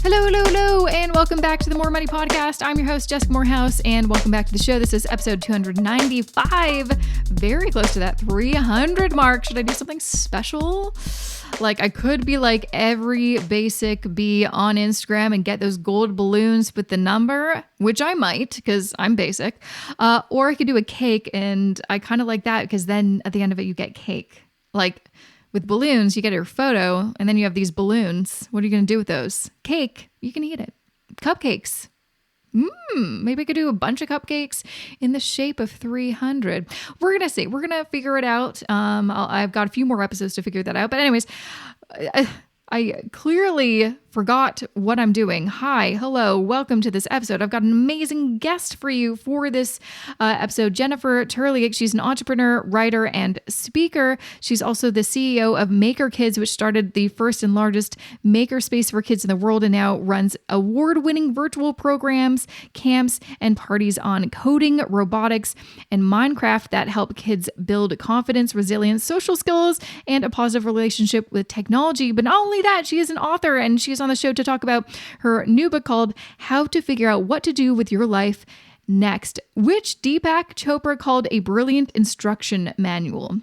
Hello, and welcome back to the More Money Podcast. I'm your host, Jessica Morehouse, and welcome back to the show. This is episode 295, very close to that 300 mark. Should I do something special? Like I could be like every basic bee on Instagram and get those gold balloons with the number, which I might because I'm basic, or I could do a cake, and I kind of like that because then at the end of it, you get cake. Like with balloons, you get your photo, and then you have these balloons. What are you going to do with those? Cake, you can eat it. Cupcakes. Maybe I could do a bunch of cupcakes in the shape of 300. We're going to see. We're going to figure it out. I've got a few more episodes to figure that out. But anyways, I clearly forgot what I'm doing. Hi, hello, welcome to this episode. I've got an amazing guest for you for this episode, Jennifer Turliuk. She's an entrepreneur, writer, and speaker. She's also the CEO of MakerKids, which started the first and largest makerspace for kids in the world and now runs award-winning virtual programs, camps, and parties on coding, robotics, and Minecraft that help kids build confidence, resilience, social skills, and a positive relationship with technology. But not only that, she is an author, and she's on the show to talk about her new book called How to Figure Out What to Do with Your Life Next, which Deepak Chopra called a brilliant instruction manual.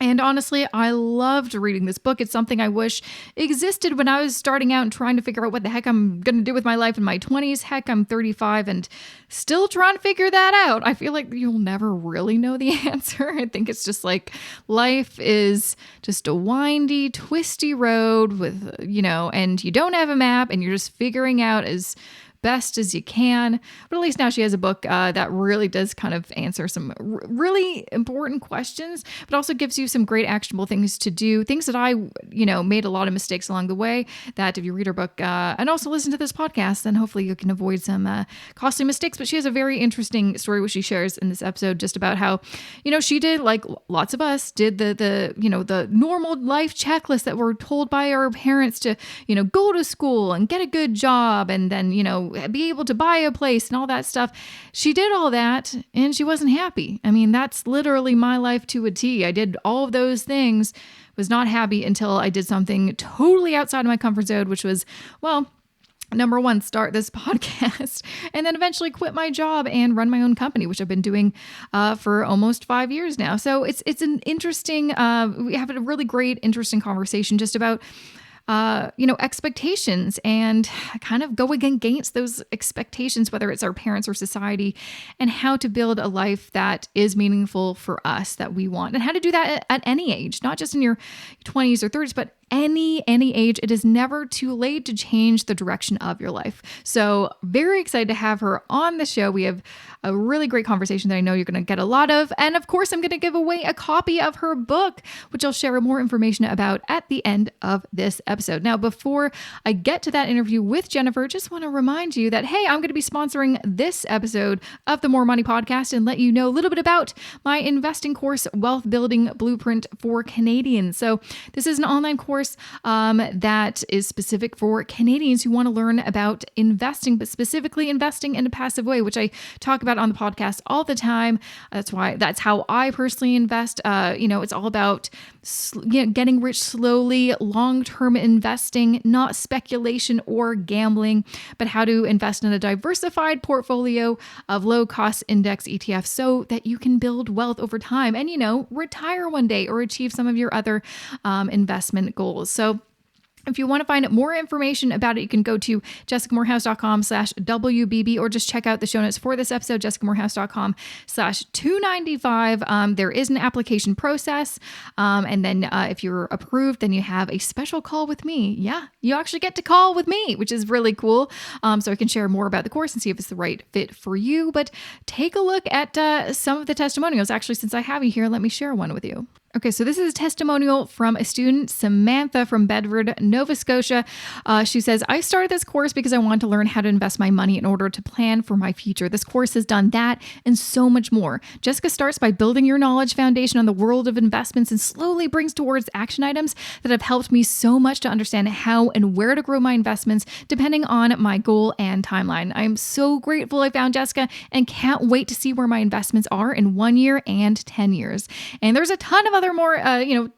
And honestly, I loved reading this book. It's something I wish existed when I was starting out and trying to figure out what the heck I'm going to do with my life in my 20s. Heck, I'm 35 and still trying to figure that out. I feel like you'll never really know the answer. I think it's just like life is just a windy, twisty road with, and you don't have a map and you're just figuring out as best as you can. But at least now she has a book that really does kind of answer some really important questions, but also gives you some great actionable things to do, things that I, made a lot of mistakes along the way, that if you read her book and also listen to this podcast, then hopefully you can avoid some costly mistakes. But she has a very interesting story which she shares in this episode just about how, she did, like lots of us did, the normal life checklist that we're told by our parents to, go to school and get a good job and then, be able to buy a place and all that stuff. She did all that and she wasn't happy. I mean, that's literally my life to a T. I did all of those things, was not happy until I did something totally outside of my comfort zone, which was, number one, start this podcast, and then eventually quit my job and run my own company, which I've been doing for almost 5 years now. So it's an interesting, we have a really great, interesting conversation just about expectations and kind of going against those expectations, whether it's our parents or society, and how to build a life that is meaningful for us, that we want, and how to do that at any age, not just in your 20s or 30s, but any age. It is never too late to change the direction of your life. So very excited to have her on the show. We have a really great conversation that I know you're going to get a lot of. And of course, I'm going to give away a copy of her book, which I'll share more information about at the end of this episode. Now, before I get to that interview with Jennifer, just want to remind you that, hey, I'm going to be sponsoring this episode of the More Money Podcast and let you know a little bit about my investing course, Wealth Building Blueprint for Canadians. So this is an online course that is specific for Canadians who want to learn about investing, but specifically investing in a passive way, which I talk about on the podcast all the time. That's how I personally invest. It's all about getting rich slowly, long-term investing, not speculation or gambling, but how to invest in a diversified portfolio of low-cost index ETFs so that you can build wealth over time and, retire one day or achieve some of your other investment goals. So if you want to find more information about it, you can go to jessicamorehouse.com/WBB or just check out the show notes for this episode, jessicamorehouse.com/295. There is an application process. And then if you're approved, then you have a special call with me. Yeah, you actually get to call with me, which is really cool. So I can share more about the course and see if it's the right fit for you. But take a look at some of the testimonials. Actually, since I have you here, let me share one with you. Okay, so this is a testimonial from a student, Samantha from Bedford, Nova Scotia. She says, I started this course because I want to learn how to invest my money in order to plan for my future. This course has done that and so much more. Jessica starts by building your knowledge foundation on the world of investments and slowly brings towards action items that have helped me so much to understand how and where to grow my investments depending on my goal and timeline. I am so grateful I found Jessica and can't wait to see where my investments are in 1 year and 10 years. And there's a ton of other more,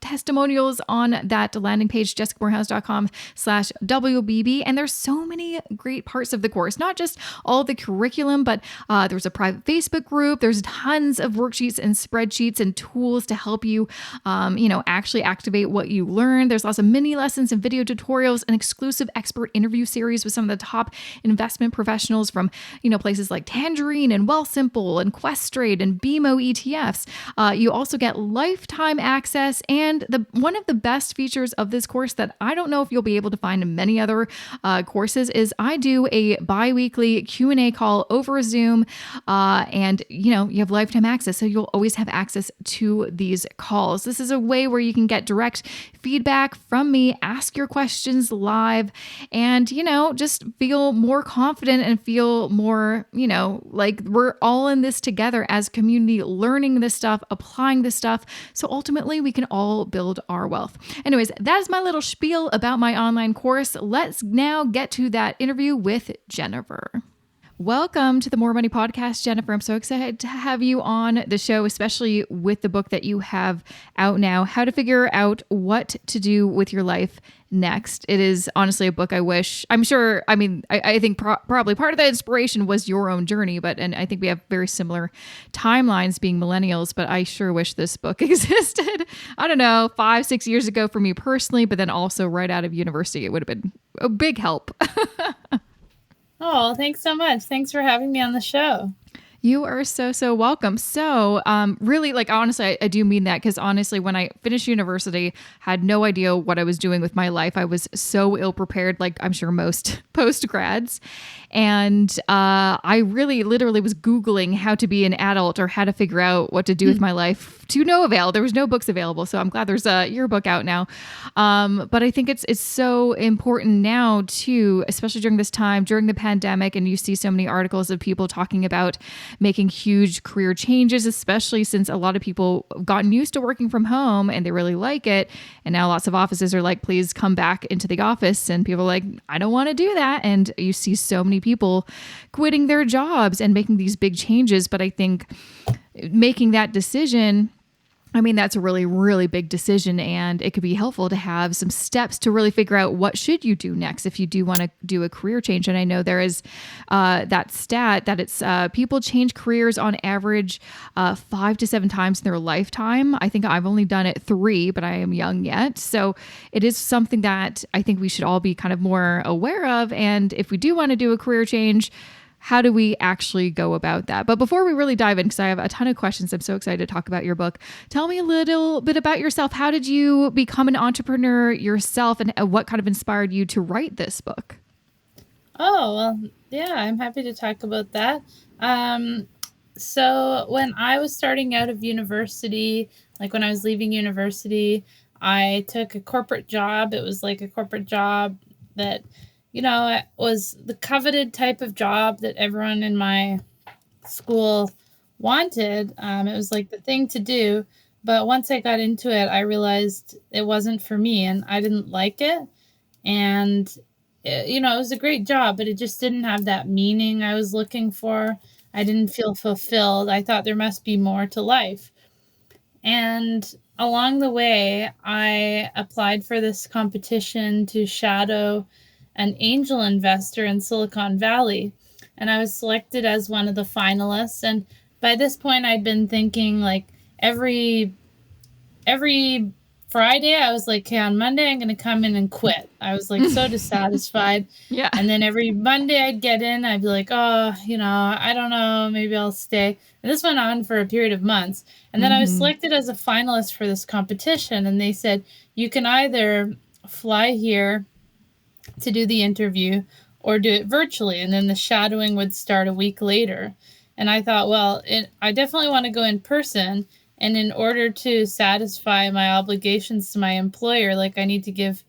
testimonials on that landing page, jessicamorehouse.com/WBB. And there's so many great parts of the course, not just all the curriculum, but there's a private Facebook group. There's tons of worksheets and spreadsheets and tools to help you, actually activate what you learned. There's lots of mini lessons and video tutorials, an exclusive expert interview series with some of the top investment professionals from, places like Tangerine and Wealthsimple and Questrade and BMO ETFs. You also get lifetime access, and one of the best features of this course that I don't know if you'll be able to find in many other courses is I do a bi-weekly Q&A call over Zoom, and you have lifetime access, so you'll always have access to these calls. This is a way where you can get direct feedback from me, ask your questions live, and just feel more confident and feel more like we're all in this together as community, learning this stuff, applying this stuff, so ultimately we can all build our wealth. Anyways, that is my little spiel about my online course. Let's now get to that interview with Jennifer. Welcome to the More Money Podcast, Jennifer. I'm so excited to have you on the show, especially with the book that you have out now, How to Figure Out What to Do with Your Life Next. It is honestly a book I think probably part of the inspiration was your own journey, and I think we have very similar timelines being millennials, but I sure wish this book existed, 5-6 years ago for me personally, but then also right out of university. It would have been a big help. Oh, thanks so much. Thanks for having me on the show. You are so welcome. So, really, honestly, I do mean that, because honestly, when I finished university, had no idea what I was doing with my life. I was so ill prepared, like I'm sure most post grads. And I really literally was Googling how to be an adult or how to figure out what to do with my life to no avail. There was no books available. So I'm glad there's your book out now. But I think it's so important now too, especially during this time, during the pandemic. And you see so many articles of people talking about making huge career changes, especially since a lot of people have gotten used to working from home and they really like it. And now lots of offices are like, please come back into the office. And people are like, I don't want to do that. And you see so many people quitting their jobs and making these big changes. But I think making that decision, that's a really, really big decision, and it could be helpful to have some steps to really figure out what should you do next if you do want to do a career change. And I know there is that stat that it's people change careers on average 5 to 7 times in their lifetime. I think I've only done it 3, but I am young yet. So it is something that I think we should all be kind of more aware of. And if we do want to do a career change, how do we actually go about that? But before we really dive in, because I have a ton of questions, I'm so excited to talk about your book. Tell me a little bit about yourself. How did you become an entrepreneur yourself, and what kind of inspired you to write this book? Oh, well, yeah, I'm happy to talk about that. So when I was starting out of university, like when I was leaving university, I took a corporate job. It was like a corporate job that it was the coveted type of job that everyone in my school wanted. It was like the thing to do. But once I got into it, I realized it wasn't for me and I didn't like it. And, it was a great job, but it just didn't have that meaning I was looking for. I didn't feel fulfilled. I thought there must be more to life. And along the way, I applied for this competition to shadow an angel investor in Silicon Valley, and I was selected as one of the finalists. And by this point, I'd been thinking like every Friday, I was like, okay, on Monday, I'm going to come in and quit. I was like so dissatisfied. Yeah. And then every Monday I'd get in, I'd be like, oh, I don't know, maybe I'll stay. And this went on for a period of months. And then I was selected as a finalist for this competition. And they said, you can either fly here to do the interview or do it virtually, and then the shadowing would start a week later. And I thought, well, I definitely want to go in person, and in order to satisfy my obligations to my employer, like I need to give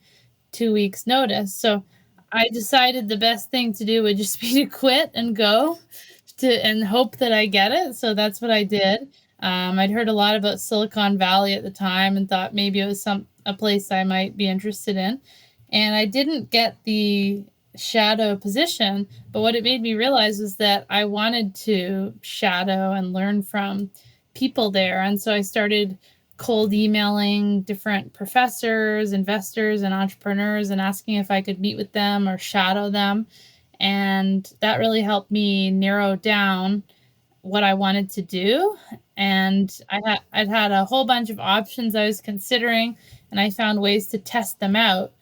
2 weeks notice. So I decided the best thing to do would just be to quit and go and hope that I get it. So that's what I did. I'd heard a lot about Silicon Valley at the time and thought maybe it was a place I might be interested in. And I didn't get the shadow position, but what it made me realize was that I wanted to shadow and learn from people there. And so I started cold emailing different professors, investors, and entrepreneurs and asking if I could meet with them or shadow them. And that really helped me narrow down what I wanted to do. And I'd had a whole bunch of options I was considering, and I found ways to test them out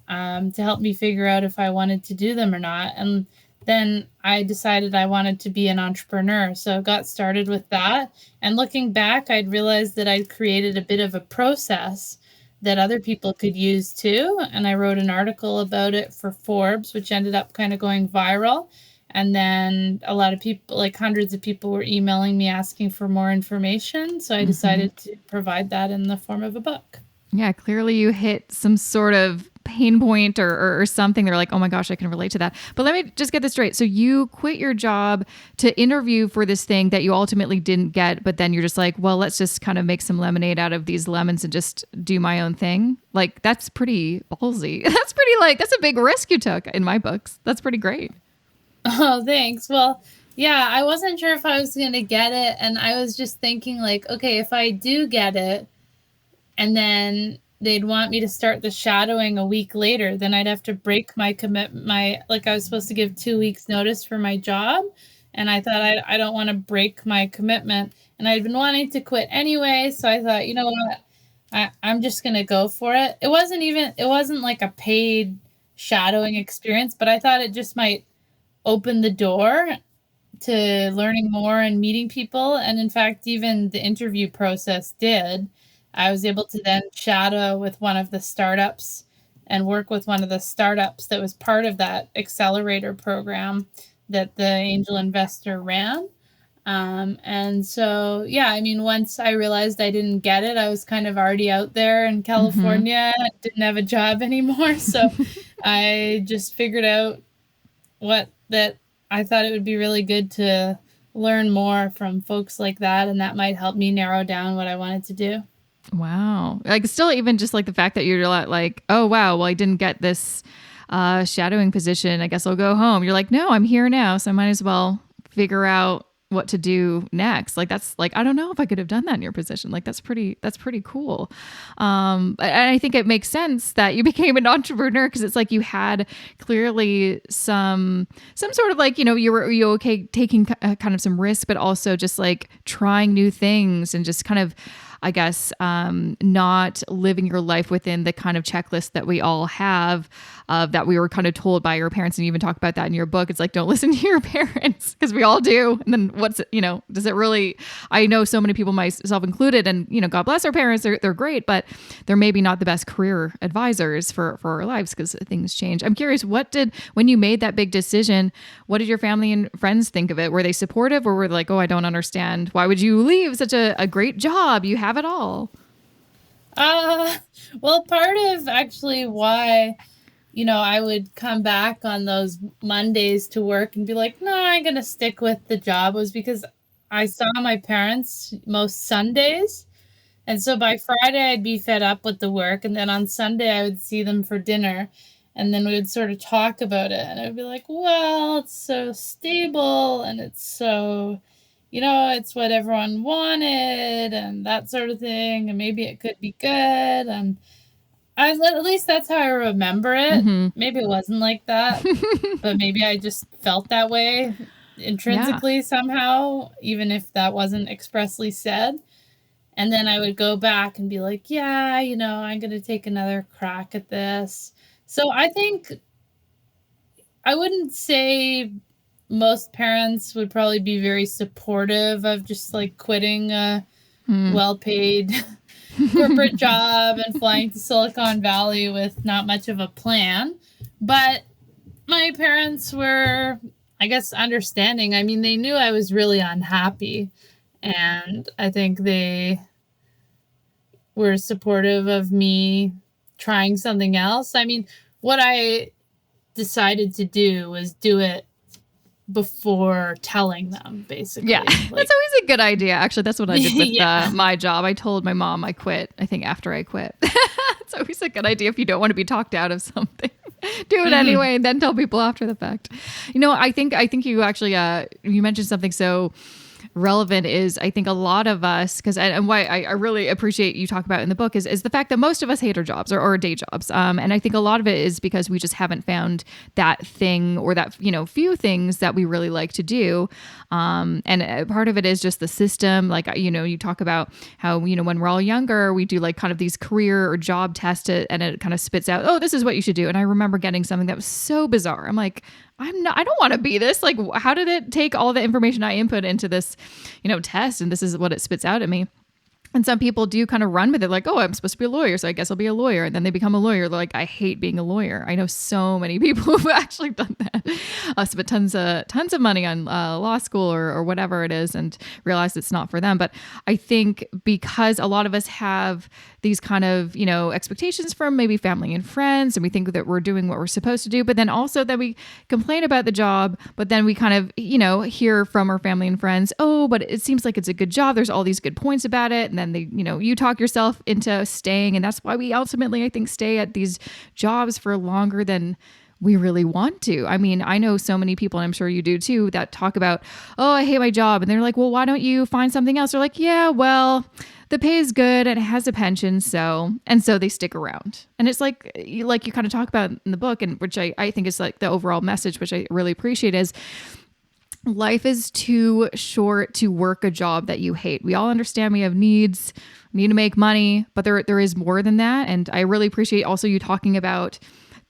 to help me figure out if I wanted to do them or not. And then I decided I wanted to be an entrepreneur. So I got started with that. And looking back, I'd realized that I'd created a bit of a process that other people could use too. And I wrote an article about it for Forbes, which ended up kind of going viral. And then a lot of people, like hundreds of people, were emailing me asking for more information. So I decided to provide that in the form of a book. Yeah, clearly you hit some sort of pain point or something. They're like, oh my gosh, I can relate to that. But let me just get this straight. So you quit your job to interview for this thing that you ultimately didn't get, but then you're just like, well, let's just kind of make some lemonade out of these lemons and just do my own thing. Like, that's pretty ballsy. That's a big risk you took in my books. That's pretty great. Oh, thanks. Well, yeah, I wasn't sure if I was going to get it. And I was just thinking like, okay, if I do get it and then they'd want me to start the shadowing a week later, then I'd have to break my commitment. I was supposed to give 2 weeks notice for my job. And I thought I don't want to break my commitment. And I'd been wanting to quit anyway. So I thought, you know what, I'm just going to go for it. It wasn't like a paid shadowing experience, but I thought it just might open the door to learning more and meeting people. And in fact, even the interview process did. I was able to then shadow with one of the startups and work with one of the startups that was part of that accelerator program that the angel investor ran. And so, yeah, I mean, once I realized I didn't get it, I was kind of already out there in California, didn't have a job anymore. So I just figured out that I thought it would be really good to learn more from folks like that. And that might help me narrow down what I wanted to do. Wow. Like still even just like the fact that you're like, oh, wow, well, I didn't get this shadowing position. I guess I'll go home. You're like, no, I'm here now. So I might as well figure out what to do next. Like, that's like, I don't know if I could have done that in your position. Like, that's pretty cool. And I think it makes sense that you became an entrepreneur because it's like you had clearly some sort of like, you were okay taking kind of some risk, but also just like trying new things and just kind of, I guess, not living your life within the kind of checklist that we all have, that we were kind of told by your parents. And you even talk about that in your book. It's like, don't listen to your parents because we all do. And then does it really, I know so many people, myself included, and, God bless our parents, they're great, but they're maybe not the best career advisors for our lives because things change. I'm curious, when you made that big decision, what did your family and friends think of it? Were they supportive or were they like, oh, I don't understand. Why would you leave such a great job? You have it all. Well, part of actually why, I would come back on those Mondays to work and be like, no, I'm going to stick with the job was because I saw my parents most Sundays. And so by Friday, I'd be fed up with the work. And then on Sunday, I would see them for dinner. And then we would sort of talk about it. And I would be like, well, it's so stable and it's so, it's what everyone wanted and that sort of thing. And maybe it could be good. And at least that's how I remember it. Mm-hmm. Maybe it wasn't like that, but maybe I just felt that way intrinsically somehow, even if that wasn't expressly said. And then I would go back and be like, yeah, I'm going to take another crack at this. So I think I wouldn't say most parents would probably be very supportive of just like quitting a well-paid corporate job and flying to Silicon Valley with not much of a plan. But my parents were, I guess, understanding. I mean, they knew I was really unhappy. And I think they were supportive of me trying something else. I mean, what I decided to do was do it before telling them, basically. Yeah, that's always a good idea. Actually, that's what I did with my job. I told my mom I quit, I think, after I quit. It's always a good idea if you don't want to be talked out of something. Do it anyway and then tell people after the fact. I think you actually, you mentioned something so relevant is I think a lot of us, because and why I really appreciate you talk about in the book is the fact that most of us hate our jobs or day jobs. And I think a lot of it is because we just haven't found that thing or that, few things that we really like to do. And part of it is just the system. Like, you talk about how, when we're all younger, we do like kind of these career or job tests and it kind of spits out, oh, this is what you should do. And I remember getting something that was so bizarre. I'm like, I don't want to be this. Like, how did it take all the information I input into this, test? And this is what it spits out at me. And some people do kind of run with it like, oh, I'm supposed to be a lawyer, so I guess I'll be a lawyer. And then they become a lawyer. They're like, I hate being a lawyer. I know so many people who've actually done that. Spent tons of money on law school or whatever it is and realize it's not for them. But I think because a lot of us have these kind of, expectations from maybe family and friends, and we think that we're doing what we're supposed to do, but then also that we complain about the job, but then we kind of, hear from our family and friends, oh, but it seems like it's a good job. There's all these good points about it. And then they, you talk yourself into staying. And that's why we ultimately, I think, stay at these jobs for longer than we really want to. I mean, I know so many people, and I'm sure you do too, that talk about, oh, I hate my job. And they're like, well, why don't you find something else? They're like, yeah, well, the pay is good and it has a pension. So they stick around. And it's like you kind of talk about in the book, and which I think is like the overall message, which I really appreciate, is life is too short to work a job that you hate. We all understand we have needs, need to make money, but there is more than that. And I really appreciate also you talking about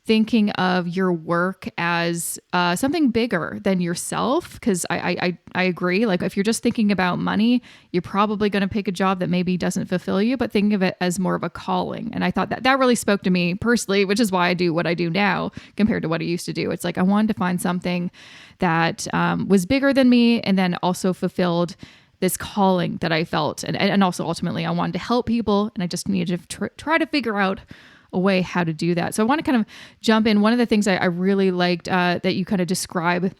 thinking of your work as something bigger than yourself. Because I agree. Like if you're just thinking about money, you're probably going to pick a job that maybe doesn't fulfill you, but think of it as more of a calling. And I thought that really spoke to me personally, which is why I do what I do now compared to what I used to do. It's like I wanted to find something that was bigger than me and then also fulfilled this calling that I felt. And also ultimately I wanted to help people, and I just needed to try to figure out a way how to do that. So I want to kind of jump in. One of the things I really liked that you kind of describe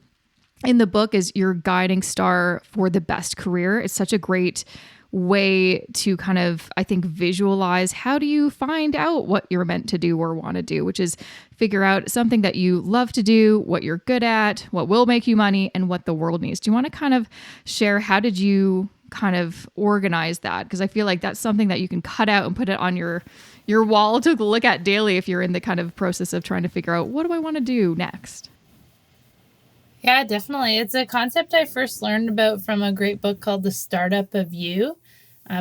in the book is your guiding star for the best career. It's such a great way to kind of, I think, visualize how do you find out what you're meant to do or want to do, which is figure out something that you love to do, what you're good at, what will make you money, and what the world needs. Do you want to kind of share how did you kind of organize that? Because I feel like that's something that you can cut out and put it on your wall to look at daily if you're in the kind of process of trying to figure out what do I want to do next. Yeah, definitely. It's a concept I first learned about from a great book called The Startup of You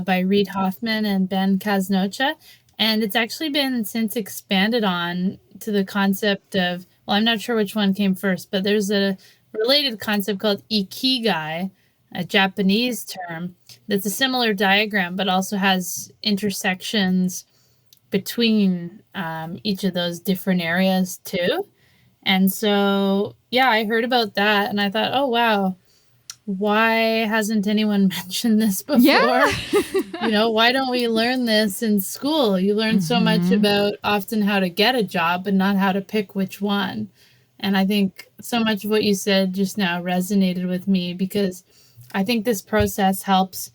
by Reid Hoffman and Ben Casnocha. And it's actually been since expanded on to the concept of, well, I'm not sure which one came first, but there's a related concept called Ikigai, a Japanese term that's a similar diagram, but also has intersections between each of those different areas too. And so, yeah, I heard about that and I thought, oh, wow, why hasn't anyone mentioned this before? Yeah. Why don't we learn this in school? You learn so much about often how to get a job, but not how to pick which one. And I think so much of what you said just now resonated with me because I think this process helps.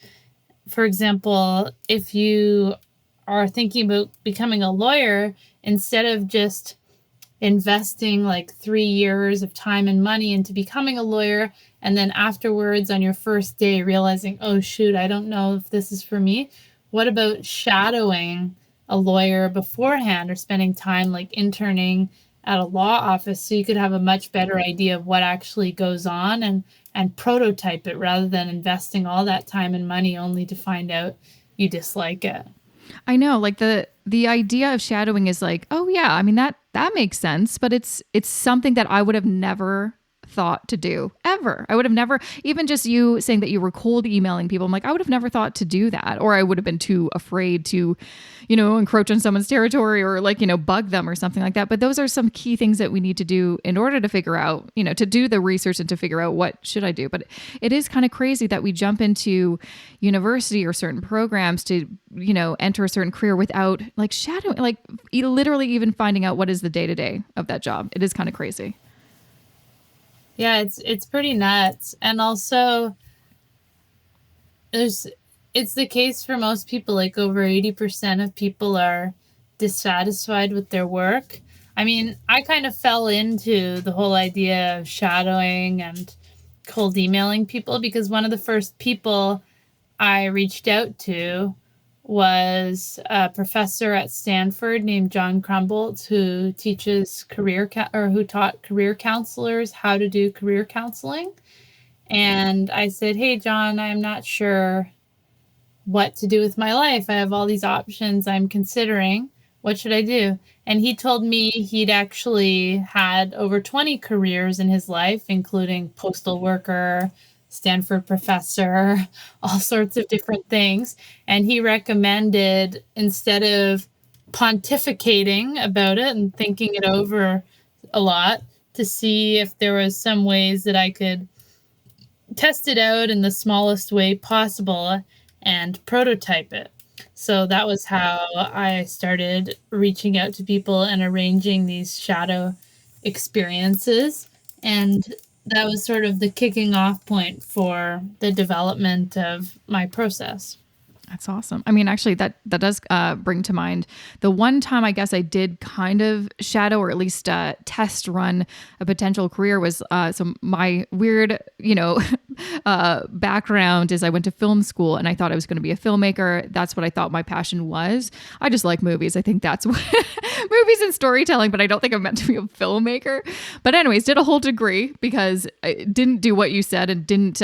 For example, if you are thinking about becoming a lawyer, instead of just investing like 3 years of time and money into becoming a lawyer, and then afterwards on your first day realizing, oh shoot, I don't know if this is for me. What about shadowing a lawyer beforehand or spending time like interning at a law office so you could have a much better idea of what actually goes on and prototype it rather than investing all that time and money only to find out you dislike it. I know, like the idea of shadowing is like, oh yeah, I mean that makes sense, but it's something that I would have never thought to do ever. I would have never, even just you saying that you were cold emailing people, I'm like, I would have never thought to do that, or I would have been too afraid to, encroach on someone's territory or like, bug them or something like that. But those are some key things that we need to do in order to figure out, to do the research and to figure out what should I do. But it is kind of crazy that we jump into university or certain programs to, enter a certain career without like shadowing, like literally even finding out what is the day-to-day of that job. It is kind of crazy. Yeah, it's pretty nuts. And also it's the case for most people, like over 80% of people are dissatisfied with their work. I mean, I kind of fell into the whole idea of shadowing and cold emailing people, because one of the first people I reached out to was a professor at Stanford named John Crumboltz, who teaches who taught career counselors how to do career counseling. And I said, "Hey, John, I'm not sure what to do with my life. I have all these options I'm considering. What should I do?" And he told me he'd actually had over 20 careers in his life, including postal worker, Stanford professor, all sorts of different things. And he recommended, instead of pontificating about it and thinking it over a lot, to see if there was some ways that I could test it out in the smallest way possible and prototype it. So that was how I started reaching out to people and arranging these shadow experiences. And that was sort of the kicking off point for the development of my process. That's awesome. I mean, actually, that does bring to mind the one time I guess I did kind of shadow, or at least test run a potential career was so my weird, background is I went to film school and I thought I was going to be a filmmaker. That's what I thought my passion was. I just like movies. I think that's what movies and storytelling, but I don't think I'm meant to be a filmmaker. But anyways, did a whole degree because I didn't do what you said and didn't,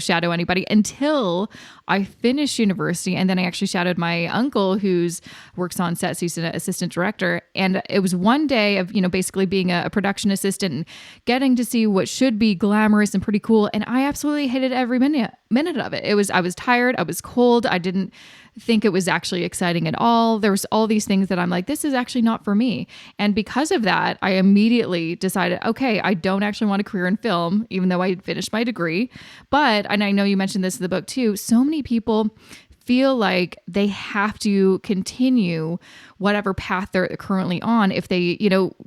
shadow anybody until I finished university. And then I actually shadowed my uncle who's works on set. So he's an assistant director. And it was one day of, basically being a production assistant and getting to see what should be glamorous and pretty cool. And I absolutely hated every minute of it. I was tired. I was cold. I didn't think it was actually exciting at all. There was all these things that I'm like, this is actually not for me. And because of that, I immediately decided, okay, I don't actually want a career in film, even though I had finished my degree. But, and I know you mentioned this in the book too, so many people feel like they have to continue whatever path they're currently on. If they,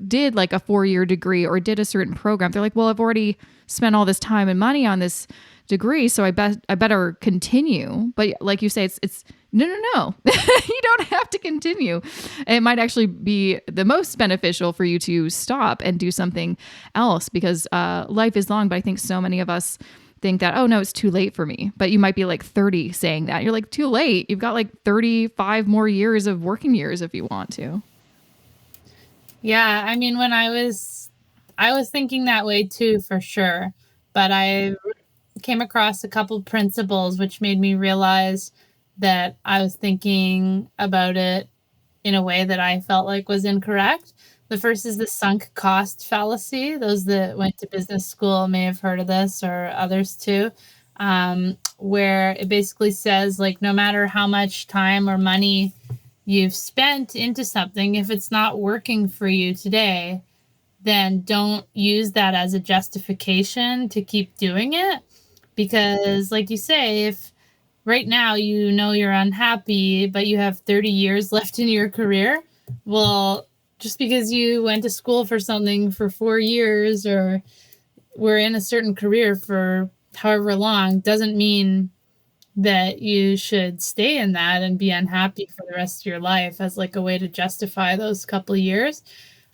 did like a 4-year degree or did a certain program, they're like, well, I've already spent all this time and money on this degree, so I better continue. But like you say, it's no. You don't have to continue. It might actually be the most beneficial for you to stop and do something else, because life is long. But I think so many of us think that, oh no, it's too late for me. But you might be like 30 saying that. You're like, too late. You've got like 35 more years of working years if you want to. Yeah, I mean, when I was thinking that way too, for sure. But I came across a couple principles which made me realize that I was thinking about it in a way that I felt like was incorrect. The first is the sunk cost fallacy. Those that went to business school may have heard of this, or others too, where it basically says, like, no matter how much time or money you've spent into something, if it's not working for you today, then don't use that as a justification to keep doing it. Because, like you say, if right now you're unhappy, but you have 30 years left in your career, well, just because you went to school for something for 4 years or were in a certain career for however long doesn't mean that you should stay in that and be unhappy for the rest of your life as like a way to justify those couple of years.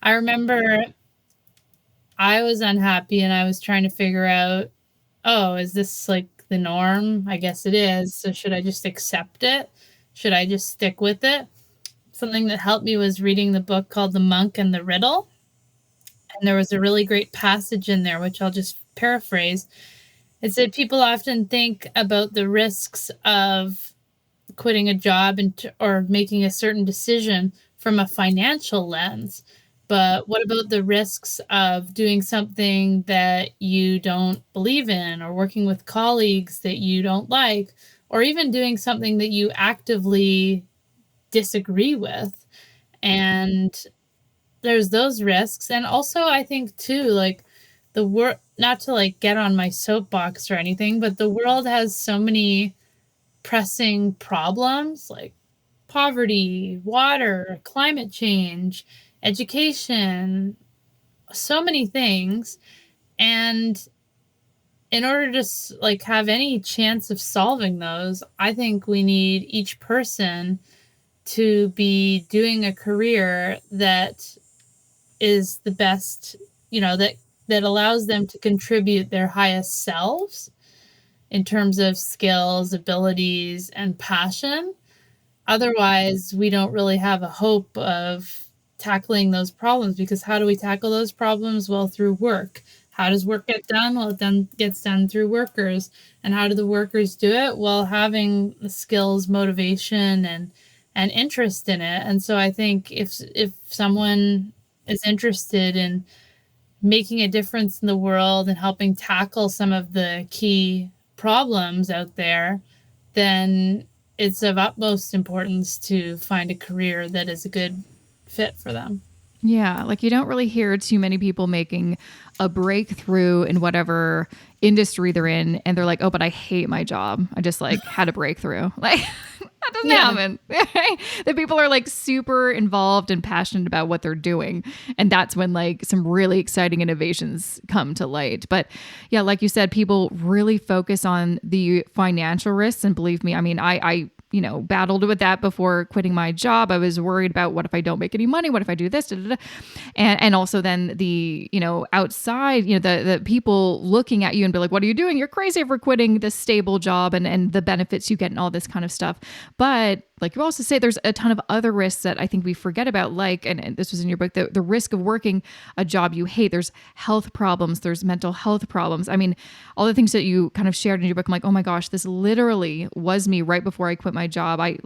I remember I was unhappy and I was trying to figure out, oh, is this like the norm? I guess it is. So should I just accept it? Should I just stick with it? Something that helped me was reading the book called The Monk and the Riddle. And there was a really great passage in there, which I'll just paraphrase. It said people often think about the risks of quitting a job or making a certain decision from a financial lens. But what about the risks of doing something that you don't believe in, or working with colleagues that you don't like, or even doing something that you actively disagree with? And there's those risks. And also, I think too, like, not to like get on my soapbox or anything, but the world has so many pressing problems like poverty, water, climate change, education, so many things. And in order to like have any chance of solving those, I think we need each person to be doing a career that is the best, that that allows them to contribute their highest selves in terms of skills, abilities, and passion. Otherwise, we don't really have a hope of tackling those problems, because how do we tackle those problems? Well, through work. How does work get done? Well, it then gets done through workers. And how do the workers do it? Well, having the skills, motivation, and interest in it. And so I think if someone is interested in making a difference in the world and helping tackle some of the key problems out there, then it's of utmost importance to find a career that is a good fit for them. Yeah, like you don't really hear too many people making a breakthrough in whatever industry they're in, and they're like, "Oh, but I hate my job. I just like had a breakthrough." Like that doesn't happen. The people are like super involved and passionate about what they're doing, and that's when like some really exciting innovations come to light. But yeah, like you said, people really focus on the financial risks, and believe me, I mean, I battled with that before quitting my job. I was worried about, what if I don't make any money? What if I do this? Da, da, da. And also then the, outside, the people looking at you and be like, what are you doing? You're crazy for quitting this stable job and the benefits you get and all this kind of stuff. But like you also say, there's a ton of other risks that I think we forget about, like, and this was in your book, the risk of working a job you hate. There's health problems, there's mental health problems. I mean, all the things that you kind of shared in your book, I'm like, oh my gosh, this literally was me right before I quit my job. I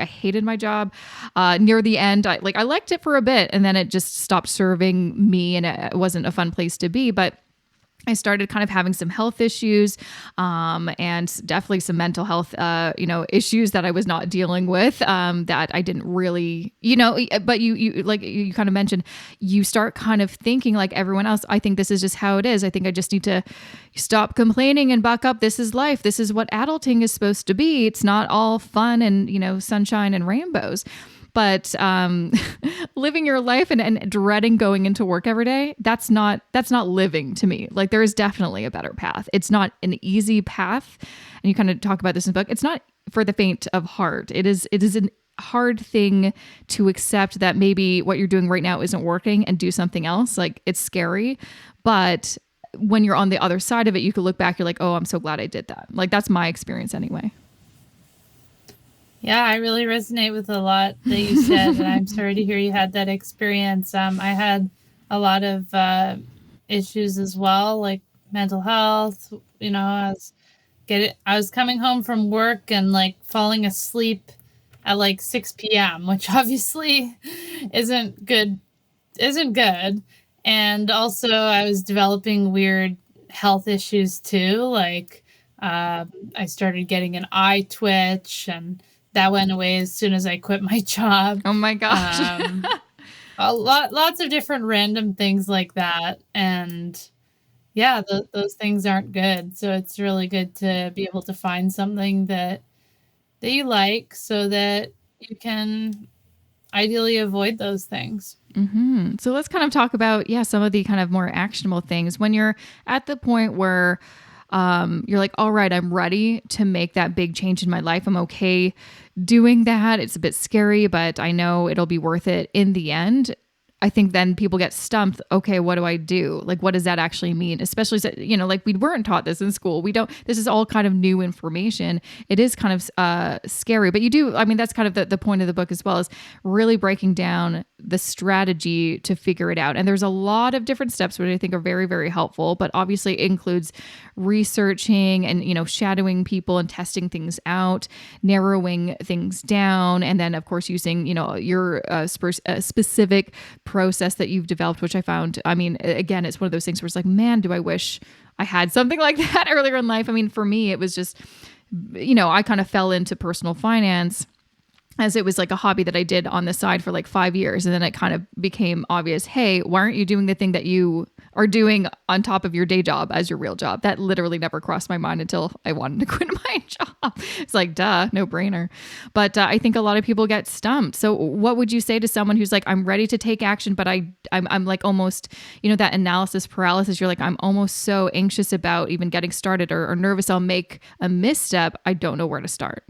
hated my job. Near the end, I liked it for a bit, and then it just stopped serving me, and it wasn't a fun place to be. But I started kind of having some health issues, and definitely some mental health, issues that I was not dealing with, that I didn't really, but you like you kind of mentioned, you start kind of thinking like everyone else, I think this is just how it is. I think I just need to stop complaining and buck up. This is life. This is what adulting is supposed to be. It's not all fun and, sunshine and rainbows. But living your life and dreading going into work every day, that's not living to me. Like, there is definitely a better path. It's not an easy path. And you kind of talk about this in the book. It's not for the faint of heart. It is a hard thing to accept that maybe what you're doing right now isn't working and do something else. Like, it's scary. But when you're on the other side of it, you could look back, you're like, oh, I'm so glad I did that. Like, that's my experience anyway. Yeah, I really resonate with a lot that you said, and I'm sorry to hear you had that experience. I had a lot of issues as well, like mental health. I was coming home from work and like falling asleep at like 6 p.m., which obviously isn't good. And also, I was developing weird health issues too. Like, I started getting an eye twitch, and that went away as soon as I quit my job. Oh my gosh. Lots of different random things like that. And yeah, those things aren't good. So it's really good to be able to find something that you like, so that you can ideally avoid those things. Mm-hmm. So let's kind of talk about, some of the kind of more actionable things. When you're at the point where you're like, all right, I'm ready to make that big change in my life. I'm okay doing that. It's a bit scary, but I know it'll be worth it in the end. I think then people get stumped. Okay, what do I do? Like, what does that actually mean? Especially, like we weren't taught this in school. This is all kind of new information. It is kind of scary, but that's kind of the point of the book as well, is really breaking down the strategy to figure it out. And there's a lot of different steps which I think are very, very helpful, but obviously it includes researching and, shadowing people and testing things out, narrowing things down. And then of course, using, your specific process that you've developed, which I found, again, it's one of those things where it's like, man, do I wish I had something like that earlier in life. For me, it was just, I kind of fell into personal finance as it was like a hobby that I did on the side for like 5 years. And then it kind of became obvious, hey, why aren't you doing the thing that you are doing on top of your day job as your real job? That literally never crossed my mind until I wanted to quit my job. It's like, duh, no brainer. But I think a lot of people get stumped. So what would you say to someone who's like, I'm ready to take action, but I'm like almost, that analysis paralysis. You're like, I'm almost so anxious about even getting started or nervous I'll make a misstep. I don't know where to start.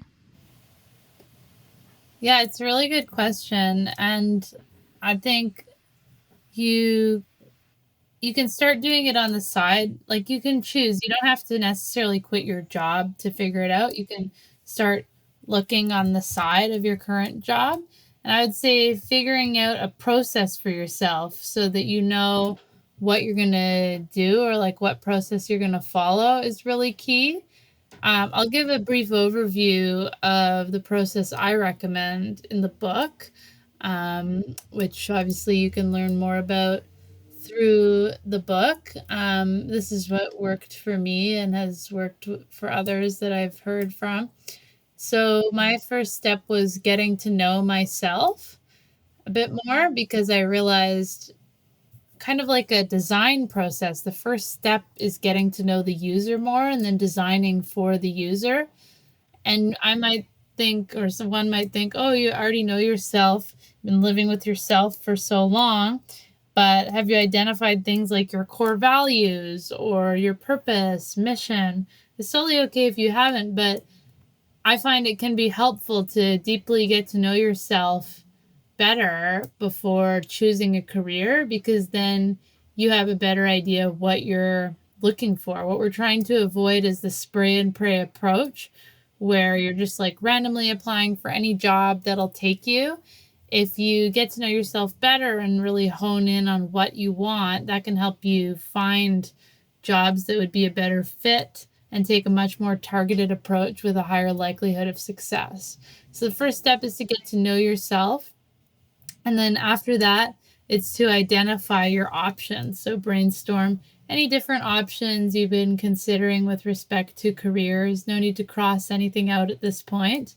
Yeah, it's a really good question. And I think you you can start doing it on the side. Like you can choose. You don't have to necessarily quit your job to figure it out. You can start looking on the side of your current job. And I would say figuring out a process for yourself so that you know what you're going to do or like what process you're going to follow is really key. I'll give a brief overview of the process I recommend in the book, which obviously you can learn more about through the book. This is what worked for me and has worked for others that I've heard from. So my first step was getting to know myself a bit more because I realized kind of like a design process. The first step is getting to know the user more and then designing for the user. And I might think, or someone might think, oh, you already know yourself, been living with yourself for so long, but have you identified things like your core values or your purpose, mission? It's totally okay if you haven't, but I find it can be helpful to deeply get to know yourself better before choosing a career, because then you have a better idea of what you're looking for. What we're trying to avoid is the spray and pray approach where you're just like randomly applying for any job that'll take you. If you get to know yourself better and really hone in on what you want, that can help you find jobs that would be a better fit and take a much more targeted approach with a higher likelihood of success. So the first step is to get to know yourself. And then after that, it's to identify your options. So brainstorm any different options you've been considering with respect to careers. No need to cross anything out at this point.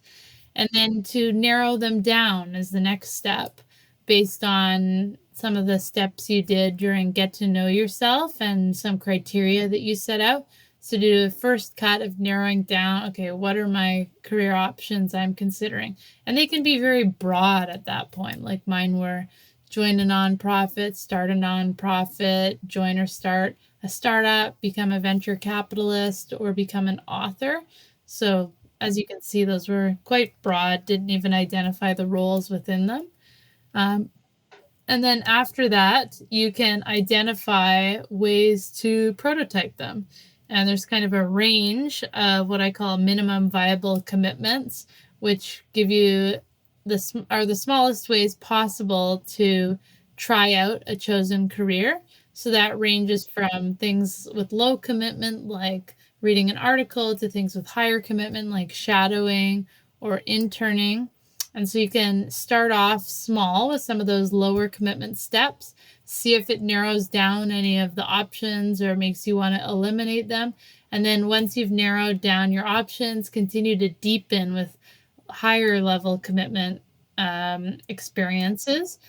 And then to narrow them down is the next step based on some of the steps you did during get to know yourself and some criteria that you set out. So do a first cut of narrowing down, okay, what are my career options I'm considering? And they can be very broad at that point. Like mine were join a nonprofit, start a nonprofit, join or start a startup, become a venture capitalist, or become an author. So as you can see, those were quite broad, didn't even identify the roles within them. And then after that, you can identify ways to prototype them. And there's kind of a range of what I call minimum viable commitments, which give you the smallest ways possible to try out a chosen career. So that ranges from things with low commitment, like reading an article, to things with higher commitment, like shadowing or interning. And so you can start off small with some of those lower commitment steps, see if it narrows down any of the options or makes you want to eliminate them. And then once you've narrowed down your options, continue to deepen with higher level commitment experiences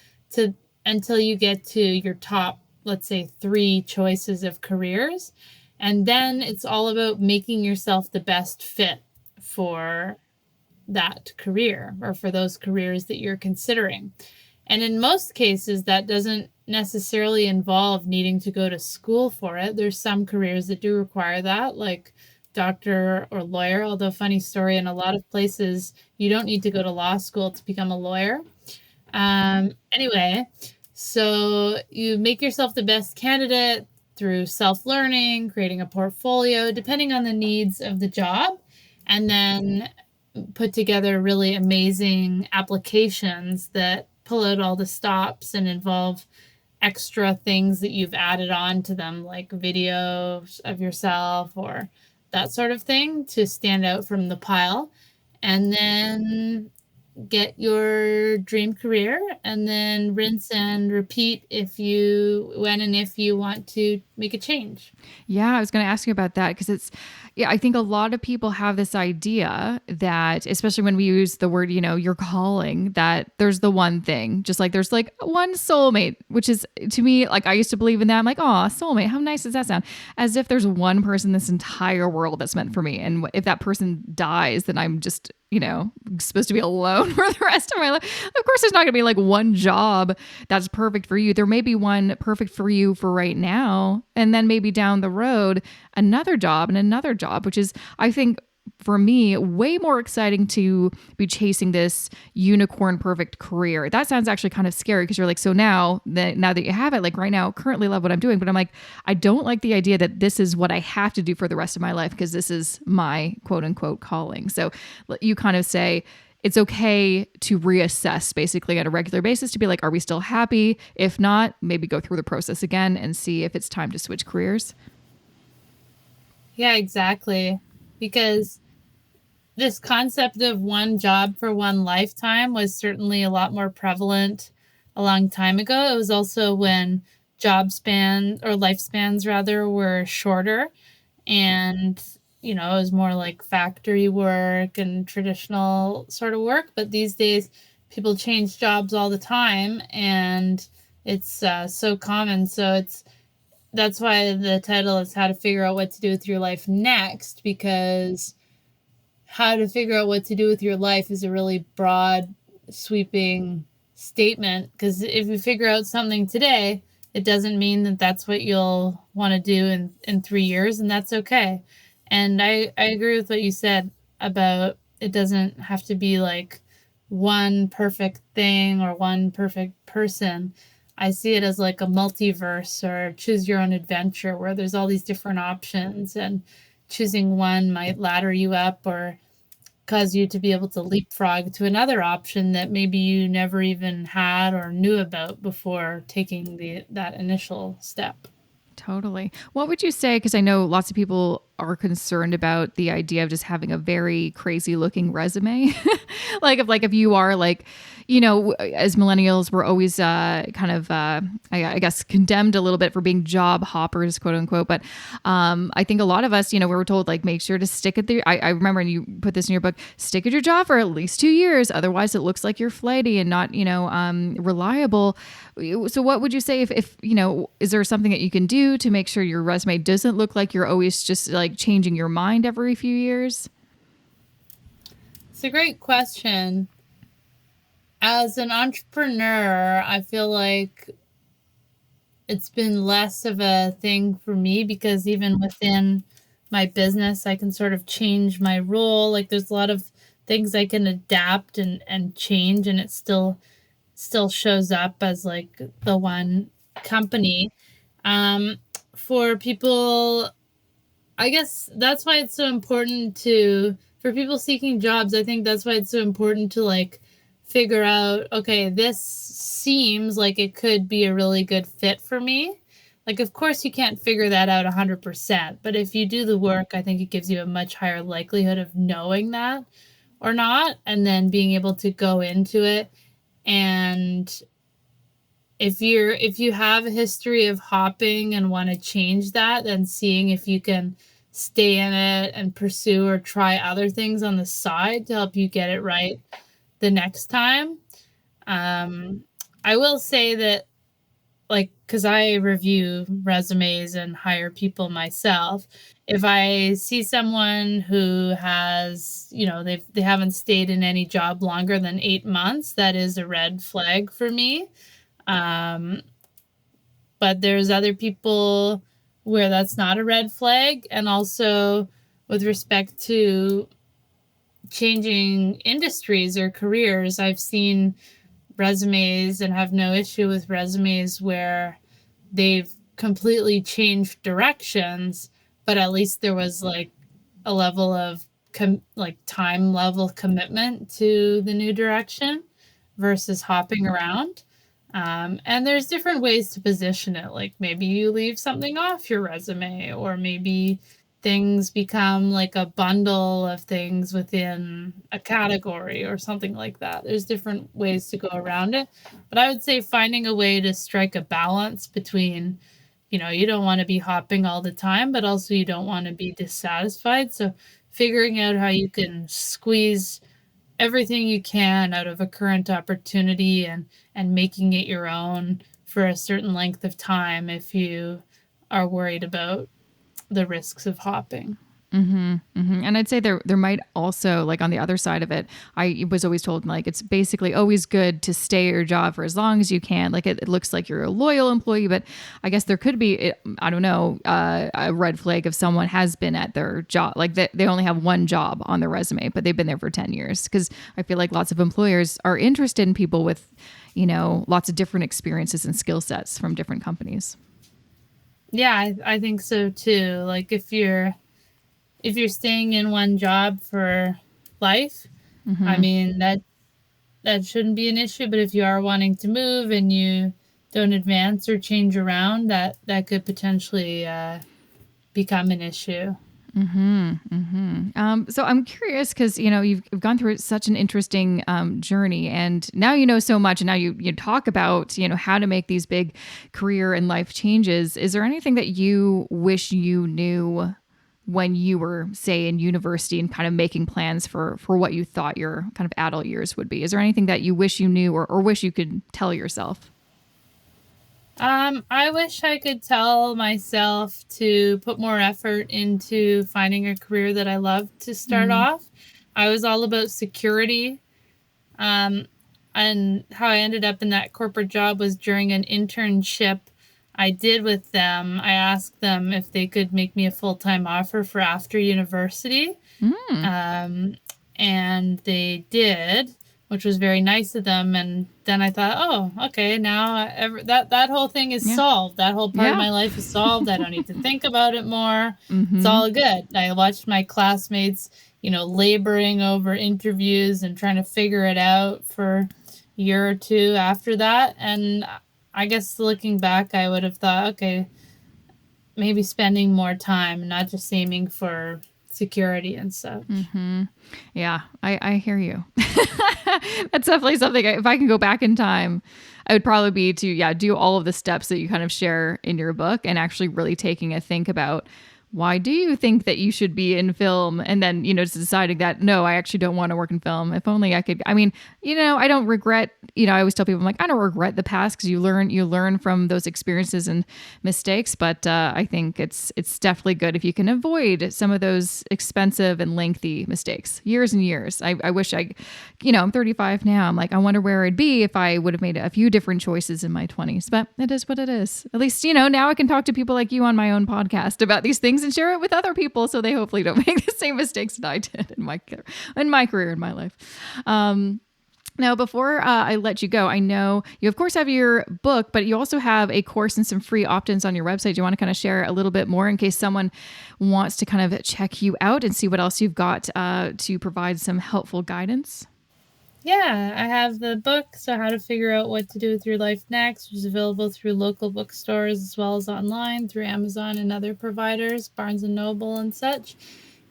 until you get to your top, let's say, 3 choices of careers. And then it's all about making yourself the best fit for that career or for those careers that you're considering. And in most cases, that doesn't necessarily involve needing to go to school for it. There's some careers that do require that, like doctor or lawyer, although funny story, in a lot of places, you don't need to go to law school to become a lawyer. Anyway, so you make yourself the best candidate through self-learning, creating a portfolio, depending on the needs of the job, and then put together really amazing applications that pull out all the stops and involve extra things that you've added on to them, like videos of yourself or that sort of thing, to stand out from the pile. And then get your dream career, and then rinse and repeat when and if you want to make a change. Yeah, I was going to ask you about that because I think a lot of people have this idea that, especially when we use the word, your calling, that there's the one thing, just like there's like one soulmate, which is, to me, like I used to believe in that. I'm like, oh, soulmate, how nice does that sound? As if there's one person in this entire world that's meant for me. And if that person dies, then I'm just, supposed to be alone for the rest of my life. Of course, there's not going to be like one job that's perfect for you. There may be one perfect for you for right now. And then maybe down the road, another job and another job, which is, I think, for me, way more exciting to be chasing this unicorn perfect career. That sounds actually kind of scary because you're like, so now that you have it, like right now, currently love what I'm doing, but I'm like, I don't like the idea that this is what I have to do for the rest of my life because this is my quote unquote calling. So you kind of say, it's okay to reassess basically on a regular basis to be like, are we still happy? If not, maybe go through the process again and see if it's time to switch careers. Yeah, exactly. Because this concept of one job for one lifetime was certainly a lot more prevalent a long time ago. It was also when job span or lifespans rather were shorter, and it was more like factory work and traditional sort of work. But these days people change jobs all the time, and it's so common. So that's why the title is how to figure out what to do with your life next, because how to figure out what to do with your life is a really broad, sweeping statement. Because if you figure out something today, it doesn't mean that that's what you'll want to do in 3 years, and that's okay. And I agree with what you said about it doesn't have to be like one perfect thing or one perfect person. I see it as like a multiverse or choose your own adventure where there's all these different options, and choosing one might ladder you up or cause you to be able to leapfrog to another option that maybe you never even had or knew about before taking that initial step. Totally. What would you say? Because I know lots of people are concerned about the idea of just having a very crazy looking resume. If you are like, as millennials, we're always kind of, I guess, condemned a little bit for being job hoppers, quote unquote. But I think a lot of us, we were told like, make sure to stick at I remember, and you put this in your book, stick at your job for at least 2 years. Otherwise it looks like you're flighty and not, reliable. So what would you say if, is there something that you can do to make sure your resume doesn't look like you're always just like changing your mind every few years? It's a great question. As an entrepreneur, I feel like it's been less of a thing for me because even within my business, I can sort of change my role. Like there's a lot of things I can adapt and change, and it still shows up as like the one company. Um, for people, I guess that's why it's so important for people seeking jobs. I think that's why it's so important to like figure out, okay, this seems like it could be a really good fit for me. Like, of course, you can't figure that out 100%, but if you do the work, I think it gives you a much higher likelihood of knowing that or not, and then being able to go into it. And if you have a history of hopping and want to change that, then seeing if you can stay in it and pursue or try other things on the side to help you get it right the next time. I will say that, like, because I review resumes and hire people myself, if I see someone who has, they haven't stayed in any job longer than 8 months, that is a red flag for me. Um, but there's other people where that's not a red flag. And also with respect to changing industries or careers, I've seen resumes and have no issue with resumes where they've completely changed directions, but at least there was like a level of time level commitment to the new direction versus hopping around. And there's different ways to position it. Like maybe you leave something off your resume, or maybe things become like a bundle of things within a category or something like that. There's different ways to go around it. But I would say finding a way to strike a balance between, you don't want to be hopping all the time, but also you don't want to be dissatisfied. So figuring out how you can squeeze everything you can out of a current opportunity and making it your own for a certain length of time if you are worried about the risks of hopping. And I'd say there might also, like on the other side of it, I was always told like it's basically always good to stay at your job for as long as you can. Like it looks like you're a loyal employee, but I guess there could be, I don't know, a red flag if someone has been at their job, like they only have one job on their resume, but they've been there for 10 years. Because I feel like lots of employers are interested in people with, lots of different experiences and skill sets from different companies. Yeah, I think so too. Like if you're staying in one job for life, I mean that shouldn't be an issue. But if you are wanting to move and you don't advance or change around, that could potentially become an issue. So I'm curious because, you've gone through such an interesting journey, and now you know so much, and now you talk about, how to make these big career and life changes. Is there anything that you wish you knew when you were, say, in university and kind of making plans for what you thought your kind of adult years would be? Is there anything that you wish you knew or wish you could tell yourself? I wish I could tell myself to put more effort into finding a career that I love to start off. I was all about security. And how I ended up in that corporate job was during an internship I did with them. I asked them if they could make me a full-time offer for after university. And they did, which was very nice of them. And then I thought, oh, okay, now that whole thing is solved. That whole part of my life is solved. I don't need to think about it more. It's all good. I watched my classmates, laboring over interviews and trying to figure it out for a year or two after that. And I guess looking back, I would have thought, okay, maybe spending more time and not just aiming for security and such. Yeah, I hear you. That's definitely something, if I can go back in time, I would probably be to, do all of the steps that you kind of share in your book and actually really taking a think about, why do you think that you should be in film? And then, just deciding that, no, I actually don't want to work in film. If only I could, I don't regret, I always tell people, I'm like, I don't regret the past, because you learn from those experiences and mistakes. But I think it's definitely good if you can avoid some of those expensive and lengthy mistakes, years and years. I wish I'm 35 now. I'm like, I wonder where I'd be if I would have made a few different choices in my 20s, but it is what it is. At least, now I can talk to people like you on my own podcast about these things and share it with other people, so they hopefully don't make the same mistakes that I did in my career, in my life. Now, before I let you go, I know you, of course, have your book, but you also have a course and some free opt-ins on your website. Do you want to kind of share a little bit more in case someone wants to kind of check you out and see what else you've got to provide some helpful guidance? Yeah, I have the book, So How to Figure Out What to Do with Your Life Next, which is available through local bookstores as well as online through Amazon and other providers, Barnes & Noble and such.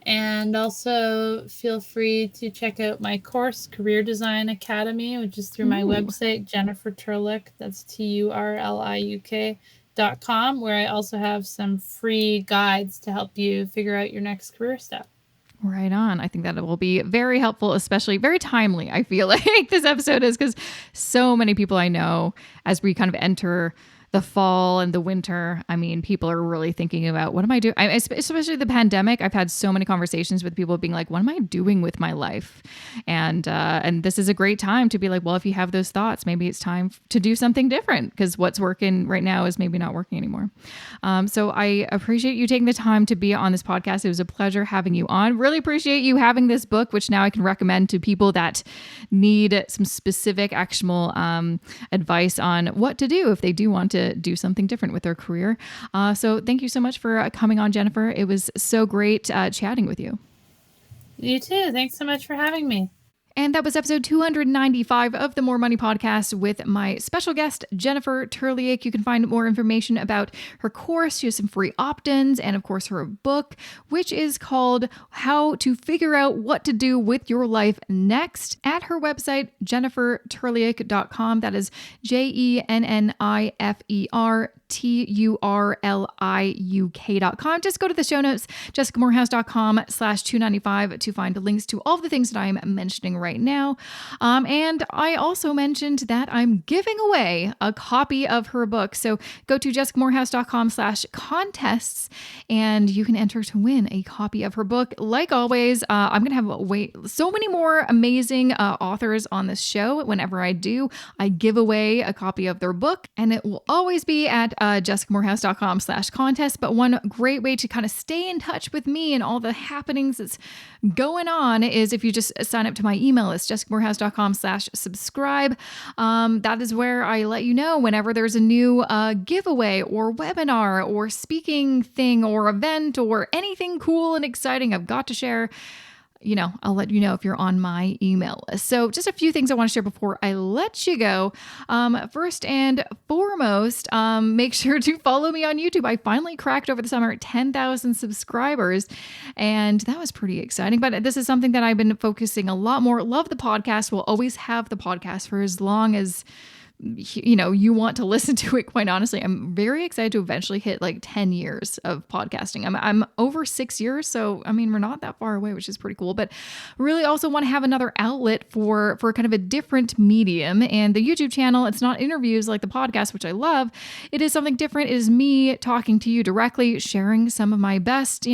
And also feel free to check out my course, Career Design Academy, which is through my website, Jennifer Turliuk. That's TURLIUK.com, where I also have some free guides to help you figure out your next career step. Right on. I think that it will be very helpful, especially very timely. I feel like this episode is, because so many people I know, as we kind of enter the fall and the winter, people are really thinking about, what am I doing? Especially the pandemic. I've had so many conversations with people being like, what am I doing with my life? And this is a great time to be like, well, if you have those thoughts, maybe it's time to do something different, because what's working right now is maybe not working anymore. So I appreciate you taking the time to be on this podcast. It was a pleasure having you on. Really appreciate you having this book, which now I can recommend to people that need some specific actionable advice on what to do if they do want to do something different with their career. So thank you so much for coming on, Jennifer. It was so great chatting with you. You too. Thanks so much for having me. And that was episode 295 of the More Money Podcast with my special guest, Jennifer Turliuk. You can find more information about her course. She has some free opt-ins and, of course, her book, which is called How to Figure Out What to Do with Your Life Next, at her website, jenniferturliuk.com. That is JenniferTurliuk.com. Just go to the show notes, jessicamorehouse.com/295 to find links to all of the things that I'm mentioning right now. And I also mentioned that I'm giving away a copy of her book. So go to jessicamorehouse.com/contests and you can enter to win a copy of her book. Like always, I'm going to have so many more amazing authors on this show. Whenever I do, I give away a copy of their book, and it will always be at jessicamorehouse.com/contest. But one great way to kind of stay in touch with me and all the happenings that's going on is if you just sign up to my email list, jessicamorehouse.com/subscribe. That is where I let you know whenever there's a new giveaway or webinar or speaking thing or event or anything cool and exciting I've got to share. I'll let you know if you're on my email list. So just a few things I want to share before I let you go. First and foremost, make sure to follow me on YouTube. I finally cracked over the summer 10,000 subscribers, and that was pretty exciting. But this is something that I've been focusing a lot more. Love the podcast. We'll always have the podcast for as long as you want to listen to it. Quite honestly, I'm very excited to eventually hit like 10 years of podcasting. I'm over 6 years. So, we're not that far away, which is pretty cool, but really also want to have another outlet for kind of a different medium. And the YouTube channel, it's not interviews like the podcast, which I love. It is something different. It is me talking to you directly, sharing some of my best,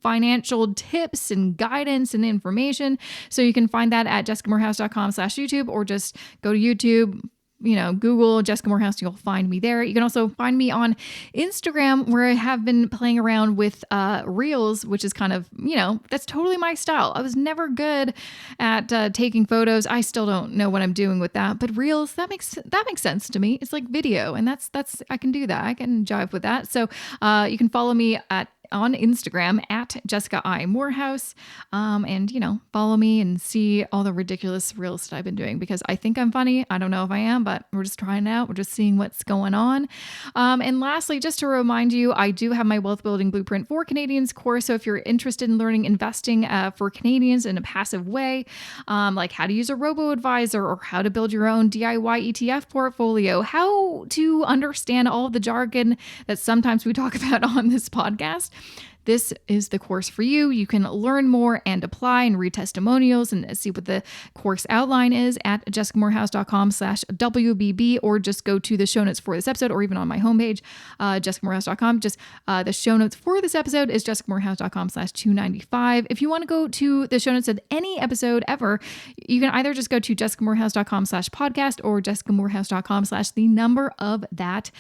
financial tips and guidance and information. So you can find that at jessicamorehouse.com/YouTube, or just go to YouTube, Google Jessica Morehouse, you'll find me there. You can also find me on Instagram, where I have been playing around with Reels, which is kind of, that's totally my style. I was never good at taking photos. I still don't know what I'm doing with that, but Reels, that makes sense to me. It's like video, and that's I can do that. I can jive with that. So you can follow me on Instagram at Jessica I. Morehouse, and follow me and see all the ridiculous reels that I've been doing, because I think I'm funny. I don't know if I am, but we're just trying it out. We're just seeing what's going on. And lastly, just to remind you, I do have my Wealth Building Blueprint for Canadians course. So if you're interested in learning investing for Canadians in a passive way, like how to use a robo-advisor or how to build your own DIY ETF portfolio, how to understand all of the jargon that sometimes we talk about on this podcast, this is the course for you. You can learn more and apply and read testimonials and see what the course outline is at jessicamorehouse.com/WBB, or just go to the show notes for this episode, or even on my homepage, jessicamorehouse.com. Just the show notes for this episode is jessicamorehouse.com/295. If you want to go to the show notes of any episode ever, you can either just go to jessicamorehouse.com/podcast or jessicamorehouse.com/the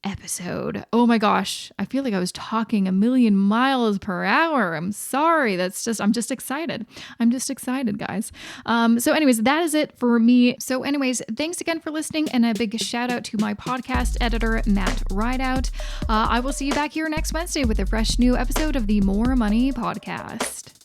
episode. Oh my gosh. I feel like I was talking a million miles per hour. I'm sorry. I'm just excited. I'm just excited, guys. So anyways, that is it for me. So anyways, thanks again for listening, and a big shout out to my podcast editor, Matt Rideout. I will see you back here next Wednesday with a fresh new episode of the More Money Podcast.